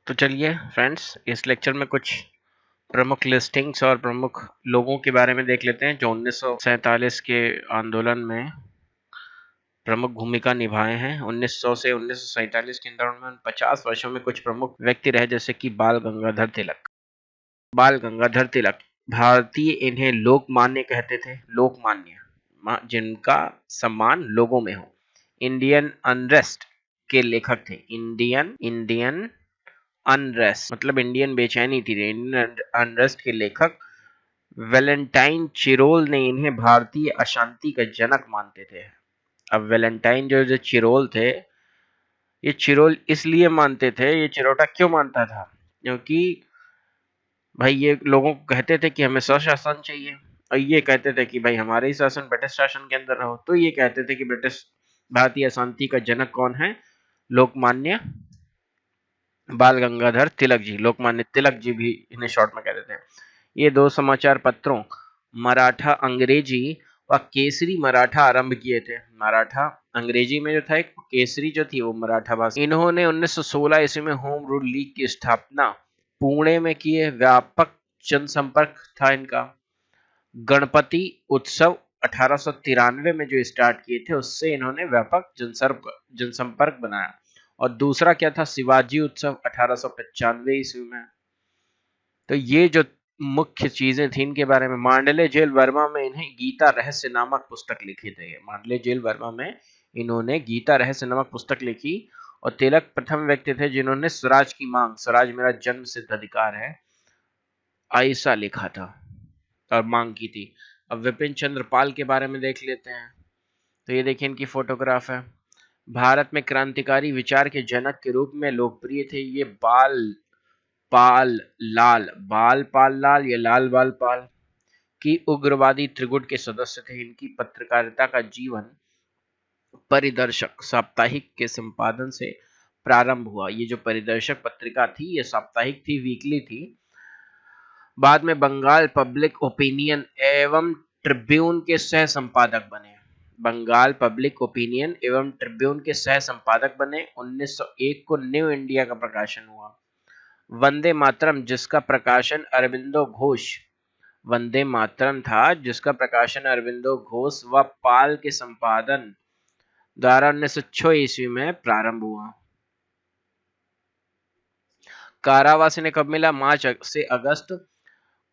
तो चलिए फ्रेंड्स, इस लेक्चर में कुछ प्रमुख लिस्टिंग्स और प्रमुख लोगों के बारे में देख लेते हैं जो 1947 के आंदोलन में प्रमुख भूमिका निभाए हैं। 1900 से 1947 के दौरान 50 वर्षों में कुछ प्रमुख व्यक्ति रहे, जैसे कि बाल गंगाधर तिलक भारतीय, इन्हें लोकमान्य कहते थे। लोकमान्य जिनका सम्मान लोगों में हो। इंडियन अनरेस्ट के लेखक थे। इंडियन अनरेस्ट मतलब इंडियन बेचैनी थी। इंडियन अनरेस्ट के लेखक वैलेंटाइन चिरोल ने इन्हें भारतीय अशांति का जनक मानते थे। अब वैलेंटाइन जो चिरोल थे, ये चिरोल इसलिए मानते थे, ये चिरोटा क्यों मानता था, क्योंकि भाई ये लोगों को कहते थे कि हमें स्वशासन चाहिए, और ये कहते थे कि भाई हमारे ही शासन, ब्रिटिश शासन के अंदर रहो। तो ये कहते थे कि ब्रिटिश भारतीय अशांति का जनक कौन है? लोकमान्य बाल गंगाधर तिलक जी, लोकमान्य तिलक जी भी इन्हें शॉर्ट में कहते थे। ये दो समाचार पत्रों, मराठा अंग्रेजी व केसरी मराठा आरंभ किए थे। मराठा अंग्रेजी में जो था, एक केसरी जो थी वो मराठा भाषा। इन्होंने 1916 ईस्वी में होम रूल लीग की स्थापना पुणे में किए। व्यापक जनसंपर्क था इनका। गणपति उत्सव 1893 में जो स्टार्ट किए थे, उससे इन्होंने व्यापक जनसंपर्क बनाया। और दूसरा क्या था? शिवाजी उत्सव 1895 ईस्वी में। तो ये जो मुख्य चीजें थी इनके बारे में। मांडले जेल वर्मा में इन्हें गीता रहस्य नामक पुस्तक लिखी थी। मांडले जेल वर्मा में इन्होंने गीता रहस्य नामक पुस्तक लिखी। और तिलक प्रथम व्यक्ति थे जिन्होंने स्वराज की मांग, स्वराज मेरा जन्म सिद्ध अधिकार है, ऐसा लिखा था और मांग की थी। अब विपिन चंद्र पाल के बारे में देख लेते हैं। तो ये देखिए इनकी फोटोग्राफ है। भारत में क्रांतिकारी विचार के जनक के रूप में लोकप्रिय थे ये बाल पाल लाल या लाल बाल पाल की उग्रवादी त्रिगुट के सदस्य थे। इनकी पत्रकारिता का जीवन परिदर्शक साप्ताहिक के संपादन से प्रारंभ हुआ। ये जो परिदर्शक पत्रिका थी, ये साप्ताहिक थी, वीकली थी। बाद में बंगाल पब्लिक ओपिनियन एवं ट्रिब्यून के सह संपादक बने। बंगाल पब्लिक ओपिनियन एवं ट्रिब्यून के सह संपादक बने। 1901 को न्यू इंडिया का प्रकाशन हुआ। वंदे मातरम, जिसका प्रकाशन अरविंदो घोष, वंदे मातरम था जिसका प्रकाशन अरविंदो घोष व पाल के संपादन द्वारा 1906 ईस्वी में प्रारंभ हुआ। कारावास ने कब मिला? मार्च से अगस्त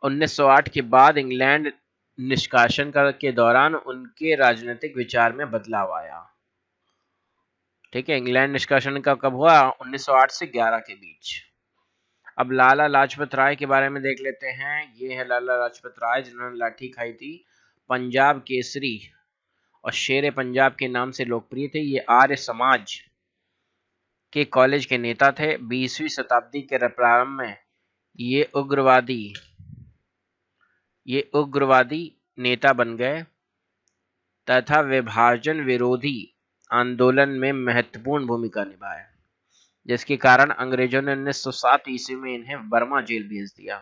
1908 के बाद इंग्लैंड निष्कासन के दौरान उनके राजनीतिक विचार में बदलाव आया। ठीक है, इंग्लैंड निष्कासन का कब हुआ? 1908 से 11 के बीच। अब लाला लाजपत राय के बारे में देख लेते हैं। ये है लाला लाजपत राय, जिन्होंने लाठी खाई थी। पंजाब केसरी और शेर पंजाब के नाम से लोकप्रिय थे। ये आर्य समाज के कॉलेज के नेता थे। 20वीं शताब्दी के प्रारंभ में ये उग्रवादी नेता बन गए तथा विभाजन विरोधी आंदोलन में महत्वपूर्ण भूमिका निभाए, जिसके कारण अंग्रेजों ने 1907 ईस्वी में इन्हें बर्मा जेल भेज दिया।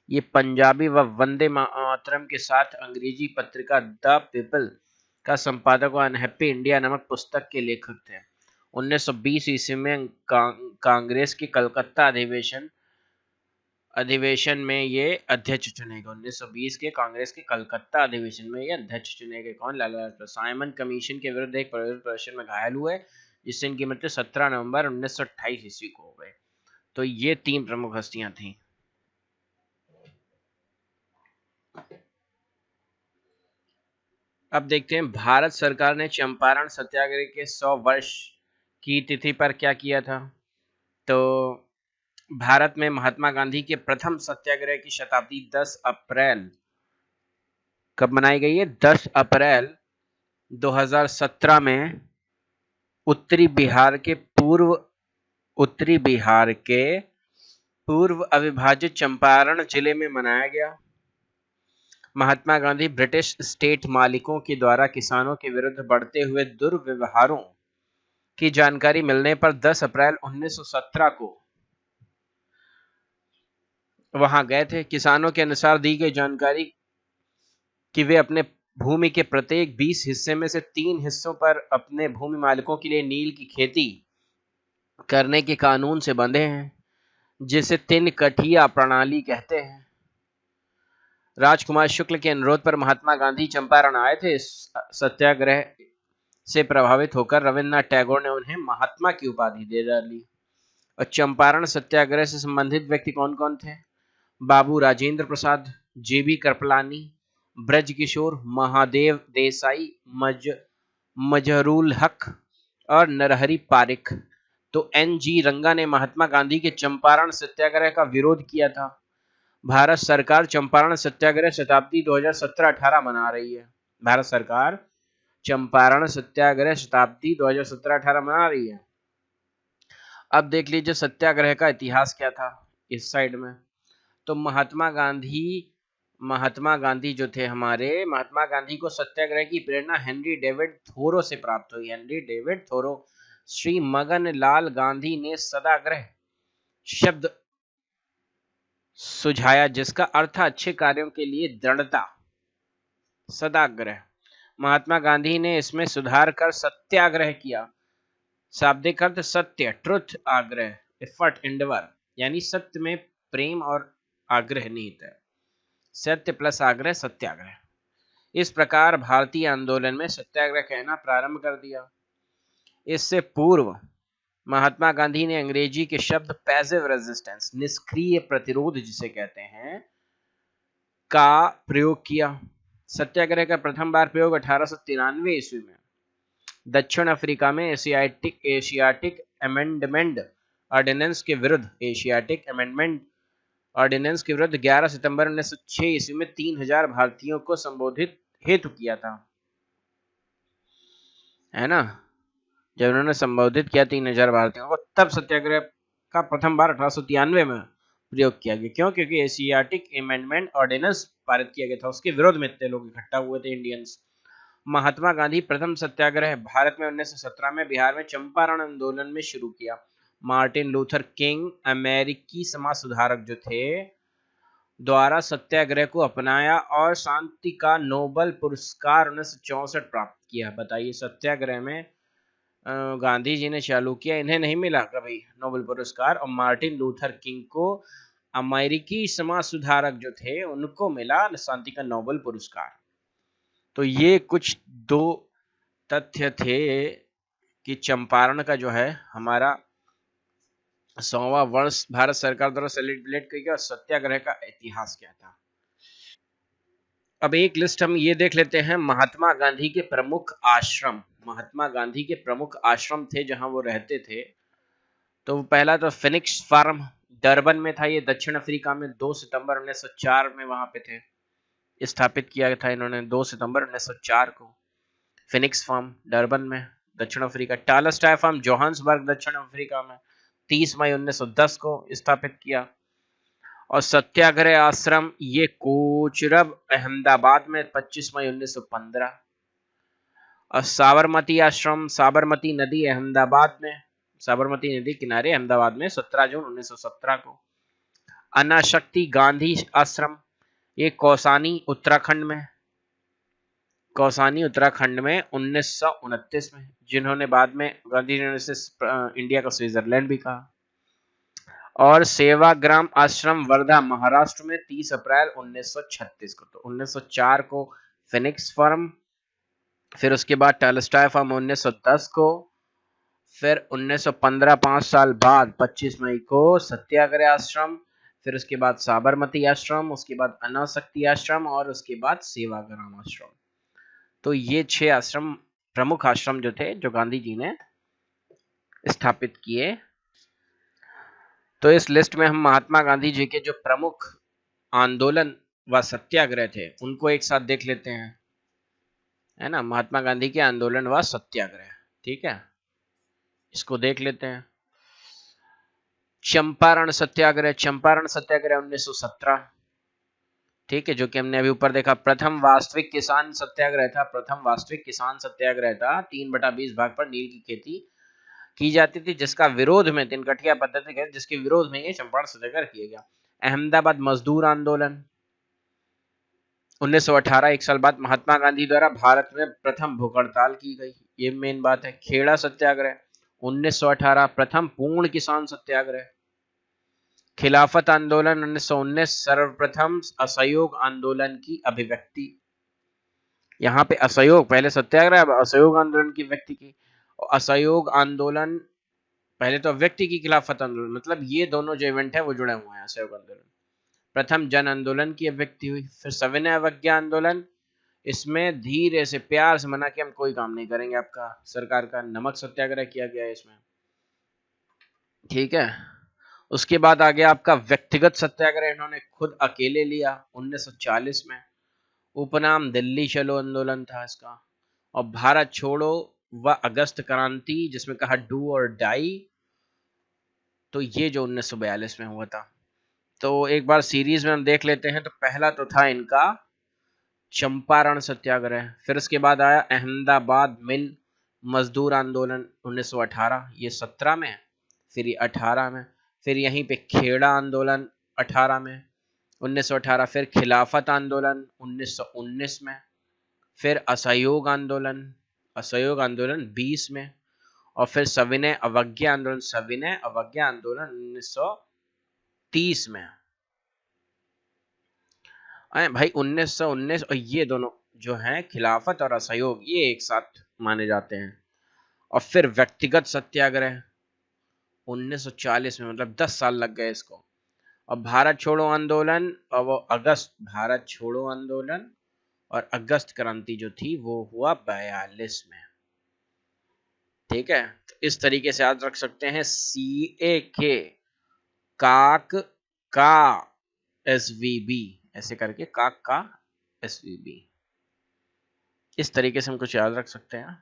ये पंजाबी व वंदे मातरम के साथ अंग्रेजी पत्रिका द पीपल का संपादक व अनहैप्पी इंडिया नामक पुस्तक के लेखक थे। 1920 ईस्वी में कांग्रेस के कलकत्ता अधिवेशन में ये अध्यक्ष चुने गए। 1920 के कांग्रेस के कलकत्ता अधिवेशन में ये अध्यक्ष चुने गए। कौन? लाला लाजपत। साइमन कमीशन के विरुद्ध एक प्रदर्शन में घायल हुए, जिससे इनकी मृत्यु 17 नवंबर 1928 ईस्वी को हो गई। तो ये तीन प्रमुख हस्तियां थी। अब देखते हैं भारत सरकार ने चंपारण सत्याग्रह के 100 वर्ष की तिथि पर क्या किया था। तो भारत में महात्मा गांधी के प्रथम सत्याग्रह की शताब्दी 10 अप्रैल कब मनाई गई है? 10 अप्रैल 2017 में उत्तरी बिहार के पूर्व अविभाजित चंपारण जिले में मनाया गया। महात्मा गांधी ब्रिटिश स्टेट मालिकों के द्वारा किसानों के विरुद्ध बढ़ते हुए दुर्व्यवहारों की जानकारी मिलने पर 10 अप्रैल 1917 को वहां गए थे। किसानों के अनुसार दी गई जानकारी कि वे अपने भूमि के प्रत्येक 20 हिस्से में से 3 हिस्सों पर अपने भूमि मालिकों के लिए नील की खेती करने के कानून से बंधे हैं। जिसे तिनकठिया प्रणाली कहते हैं। राजकुमार शुक्ल के अनुरोध पर महात्मा गांधी चंपारण आए थे। सत्याग्रह से प्रभावित होकर रविन्द्रनाथ टैगोर ने उन्हें महात्मा की उपाधि दे डाली। और चंपारण सत्याग्रह से संबंधित व्यक्ति कौन कौन थे? बाबू राजेंद्र प्रसाद, जेबी कृपलानी, ब्रज किशोर, महादेव देसाई, मजहरूल हक और नरहरि पारिख। तो एन जी रंगा ने महात्मा गांधी के चंपारण सत्याग्रह का विरोध किया था। भारत सरकार चंपारण सत्याग्रह शताब्दी 2017-18 मना रही है। भारत सरकार चंपारण सत्याग्रह शताब्दी 2017-18 मना रही है। अब देख लीजिए सत्याग्रह का इतिहास क्या था इस साइड में। तो महात्मा गांधी जो थे हमारे, महात्मा गांधी को सत्याग्रह की प्रेरणा हेनरी डेविड थोरो से प्राप्त हुई। Henry David Thoreau. श्री मगन लाल गांधी ने सदाग्रह शब्द सुझाया, जिसका अर्थ था अच्छे कार्यों के लिए दृढ़ता। सदाग्रह। महात्मा गांधी ने इसमें सुधार कर सत्याग्रह किया। शाब्दिक अर्थ सत्य, ट्रुथ, आग्रह, एफर्ट, एंडेवर, यानी सत्य में प्रेम और आग्रह निहित है। सत्य प्लस आग्रह सत्याग्रह। इस प्रकार भारतीय आंदोलन में सत्याग्रह कहना प्रारंभ कर दिया। इससे पूर्व महात्मा गांधी ने अंग्रेजी के शब्द पैसिव रेजिस्टेंस, निष्क्रिय प्रतिरोध जिसे कहते हैं, का प्रयोग किया। सत्याग्रह का प्रथम बार प्रयोग 1893 ईस्वी में दक्षिण अफ्रीका में एशियाटिक अमेंडमेंट ऑर्डिनेंस के विरुद्ध 11 सितंबर 1906 ईस्वी में 3000 भारतीयों को संबोधित हेतु किया था, है ना। जब उन्होंने संबोधित किया 3000 भारतीयों को, तब सत्याग्रह का प्रथम बार 1893 में प्रयोग किया गया। क्यों? क्योंकि एशियाटिक अमेंडमेंट ऑर्डिनेंस पारित किया गया था, उसके विरोध में इतने लोग इकट्ठा हुए थे, इंडियंस। महात्मा गांधी प्रथम सत्याग्रह भारत में 1917 में बिहार में चंपारण आंदोलन में शुरू किया। मार्टिन लूथर किंग, अमेरिकी समाज सुधारक जो थे, द्वारा सत्याग्रह को अपनाया और शांति का नोबेल पुरस्कार 1964 प्राप्त किया। बताइए, सत्याग्रह में गांधी जी ने चालू किया, इन्हें नहीं मिला कभी नोबेल पुरस्कार, और मार्टिन लूथर किंग को, अमेरिकी समाज सुधारक जो थे, उनको मिला शांति का नोबेल पुरस्कार। तो ये कुछ दो तथ्य थे कि चंपारण का जो है हमारा 100वां वर्ष भारत सरकार द्वारा सेलिब्रेट किया गया, सत्याग्रह का इतिहास क्या था। अब एक लिस्ट हम ये देख लेते हैं, महात्मा गांधी के प्रमुख आश्रम। महात्मा गांधी के प्रमुख आश्रम थे जहां वो रहते थे। तो पहला तो फिनिक्स फार्म डरबन में था, ये दक्षिण अफ्रीका में 2 सितंबर 1904 में वहां पे थे, स्थापित किया था इन्होंने 2 सितंबर 1904 को। फिनिक्स फार्म डरबन में दक्षिण अफ्रीका। टालस्टॉय फार्म जोहान्सबर्ग दक्षिण अफ्रीका में 30 मई 1910 को स्थापित किया। और सत्याग्रह आश्रम ये कोचरब अहमदाबाद में 25 मई 1915। और साबरमती आश्रम साबरमती नदी अहमदाबाद में, साबरमती नदी किनारे अहमदाबाद में 17 जून 1917 को। अनाशक्ति गांधी आश्रम ये कौसानी उत्तराखंड में 1929 में, जिन्होंने बाद में गांधी जी ने इंडिया का स्विट्जरलैंड भी कहा। और सेवाग्राम आश्रम वर्धा महाराष्ट्र में 30 अप्रैल 1936 को। तो 1904 को फिनिक्स फार्म, फिर उसके बाद टालस्टॉय फार्म 1910 को, फिर 1915 5 साल बाद 25 मई को सत्याग्रह आश्रम, फिर उसके बाद साबरमती आश्रम, उसके बाद अनाशक्ति आश्रम और उसके बाद सेवाग्राम आश्रम। तो ये 6 आश्रम प्रमुख आश्रम जो थे जो गांधी जी ने स्थापित किए। तो इस लिस्ट में हम महात्मा गांधी जी के जो प्रमुख आंदोलन व सत्याग्रह थे उनको एक साथ देख लेते हैं, है ना। महात्मा गांधी के आंदोलन व सत्याग्रह, ठीक है, इसको देख लेते हैं। चंपारण सत्याग्रह 1917, ठीक है, जो कि हमने अभी ऊपर देखा। प्रथम वास्तविक किसान सत्याग्रह था, 3/20 भाग पर नील की खेती की जाती थी, जिसका विरोध में तिनकठिया पद्धति के, जिसके विरोध में ये चंपारण सत्याग्रह किया गया। अहमदाबाद मजदूर आंदोलन 1918, एक साल बाद महात्मा गांधी द्वारा भारत में प्रथम भूख हड़ताल की गई, ये मेन बात है। खेड़ा सत्याग्रह 1918, प्रथम पूर्ण किसान सत्याग्रह। खिलाफत आंदोलन 1919 सर्वप्रथम असहयोग आंदोलन की अभिव्यक्ति। यहाँ पे असहयोग, पहले सत्याग्रह, अब असहयोग आंदोलन की व्यक्ति की। असहयोग आंदोलन पहले तो व्यक्ति की खिलाफत आंदोलन, मतलब ये दोनों जो इवेंट है वो जुड़े हुए हैं। असहयोग आंदोलन प्रथम जन आंदोलन की अभिव्यक्ति हुई। फिर सविनय अवज्ञा आंदोलन, इसमें धीरे से प्यार से मना के हम कोई काम नहीं करेंगे आपका, सरकार का नमक सत्याग्रह किया गया है इसमें, ठीक है। उसके बाद आ गया आपका व्यक्तिगत सत्याग्रह, इन्होंने खुद अकेले लिया 1940 में, उपनाम दिल्ली चलो आंदोलन था इसका। और भारत छोड़ो व अगस्त क्रांति, जिसमें कहा डू और डाई, तो ये जो 1942 में हुआ था। तो एक बार सीरीज में हम देख लेते हैं। तो पहला तो था इनका चंपारण सत्याग्रह, फिर उसके बाद आया अहमदाबाद मिल मजदूर आंदोलन 1918, ये 17 में, फिर ये 18 में, फिर यहीं पे खेड़ा आंदोलन 18 में 1918, फिर खिलाफत आंदोलन 1919 में, फिर असहयोग आंदोलन 20 में, और फिर सविनय अवज्ञा आंदोलन 1930 में। भाई 1919 और ये दोनों जो हैं खिलाफत और असहयोग, ये एक साथ माने जाते हैं। और फिर व्यक्तिगत सत्याग्रह 1940 में, मतलब 10 साल लग गए इसको। और भारत छोड़ो आंदोलन और वो भारत छोड़ो आंदोलन और अगस्त क्रांति जो थी वो हुआ 42 में, ठीक है। तो इस तरीके से याद रख सकते हैं CAK, काक का SVB, ऐसे करके काक का SVB, इस तरीके से हम कुछ याद रख सकते हैं।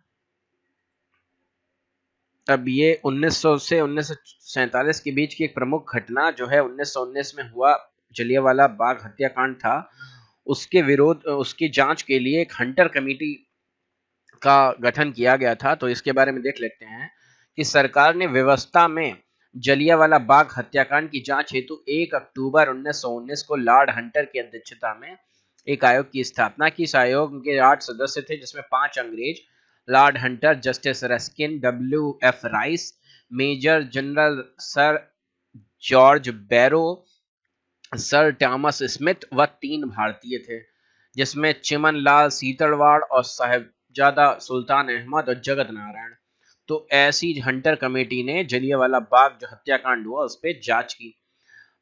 अब ये 1900 से 1947 के बीच की एक प्रमुख घटना जो है 1919 में हुआ जलियांवाला बाग हत्याकांड था, उसके विरोध, उसकी जांच के लिए एक हंटर कमेटी का गठन किया गया था। तो इसके बारे में देख लेते हैं कि सरकार ने व्यवस्था में जलियांवाला बाग हत्याकांड की जांच हेतु 1 अक्टूबर 1919 को लॉर्ड हंटर की अध्यक्षता में एक आयोग की स्थापना की। इस आयोग के 8 सदस्य थे, जिसमें 5 अंग्रेज, lord Hunter, justice Ruskin, WF Rice, major general sir George Barrow, sir Thomas Smith व 3 भारतीय थे, जिसमें चिमन लाल सीतड़वाड़ और साहिबजादा सुल्तान अहमद और जगत नारायण। तो ऐसी हंटर कमेटी ने जलियांवाला बाग जो हत्याकांड हुआ उस पर जांच की।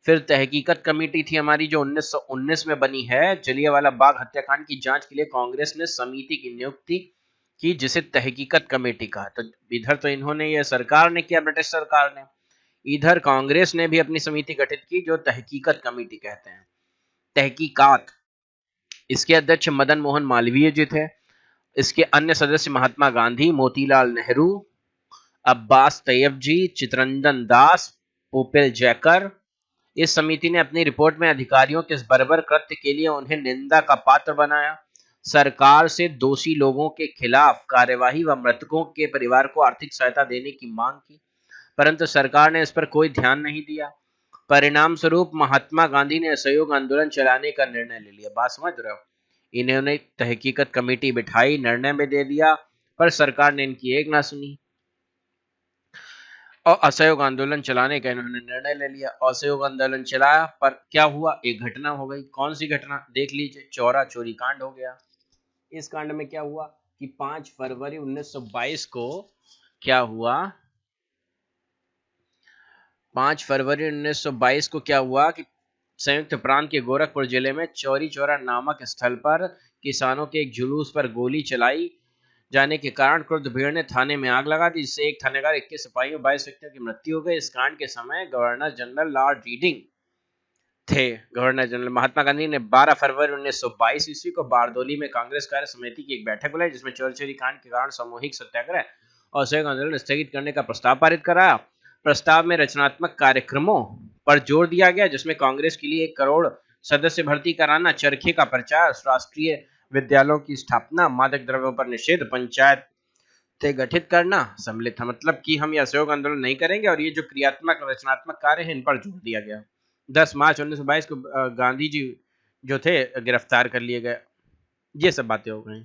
फिर तहकीकत कमेटी थी हमारी जो 1919 में बनी है जलियांवाला बाग हत्याकांड की जांच के लिए, कांग्रेस ने समिति की नियुक्ति की जिसे तहकीकत कमेटी कहा। तो इधर तो इन्होंने, ये सरकार ने किया, ब्रिटिश सरकार ने, इधर कांग्रेस ने भी अपनी समिति गठित की जो तहकीकत कमेटी कहते हैं, तहकीकात। इसके अध्यक्ष मदन मोहन मालवीय जी थे। इसके अन्य सदस्य महात्मा गांधी, मोतीलाल नेहरू, अब्बास तैयब जी, चितरंजन दास, पोपेल जैकर। इस समिति ने अपनी रिपोर्ट में अधिकारियों के इस बर्बर कृत्य के लिए उन्हें निंदा का पात्र बनाया, सरकार से दोषी लोगों के खिलाफ कार्यवाही व मृतकों के परिवार को आर्थिक सहायता देने की मांग की, परंतु सरकार ने इस पर कोई ध्यान नहीं दिया। परिणाम स्वरूप महात्मा गांधी ने असहयोग आंदोलन चलाने का निर्णय ले लिया। बात समझ रहे हो, इन्होंने तहकीकत कमेटी बिठाई, निर्णय में दे दिया, पर सरकार ने इनकी एक ना सुनी और असहयोग आंदोलन चलाने का इन्होंने निर्णय ले लिया। असहयोग आंदोलन चलाया, पर क्या हुआ, एक घटना हो गई। कौन सी घटना, देख लीजिए, चौरा चोरी कांड हो गया। इस कांड में क्या हुआ कि 5 फरवरी 1922 को क्या हुआ, 5 फरवरी 1922 को क्या हुआ कि संयुक्त प्रांत के गोरखपुर जिले में चौरी चौरा नामक स्थल पर किसानों के एक जुलूस पर गोली चलाई जाने के कारण क्रुद्ध भीड़ ने थाने में आग लगा दी, जिससे एक थानेदार, 21 सिपाहियों, 22 व्यक्तियों की मृत्यु हो गई। इस कांड के समय गवर्नर जनरल लॉर्ड रीडिंग थे। गवर्नर जनरल महात्मा गांधी ने 12 फरवरी 1922 ईस्वी को बारदोली में कांग्रेस कार्य समिति की एक बैठक बुलाई, जिसमें चौरी कांड के कारण सामूहिक सत्याग्रह और असहयोग आंदोलन स्थगित करने का प्रस्ताव पारित कराया। प्रस्ताव में रचनात्मक कार्यक्रमों पर जोर दिया गया, जिसमें कांग्रेस के लिए 1 करोड़ सदस्य भर्ती कराना, चरखे का प्रचार, राष्ट्रीय विद्यालयों की स्थापना, मादक द्रव्यों पर निषेध, पंचायत गठित करना सम्मिलित था। मतलब कि हम यह असहयोग आंदोलन नहीं करेंगे और ये जो क्रियात्मक रचनात्मक कार्य है इन पर जोर दिया गया। 10 मार्च 1922 को गांधी जी जो थे गिरफ्तार कर लिए गए। ये सब बातें हो गई।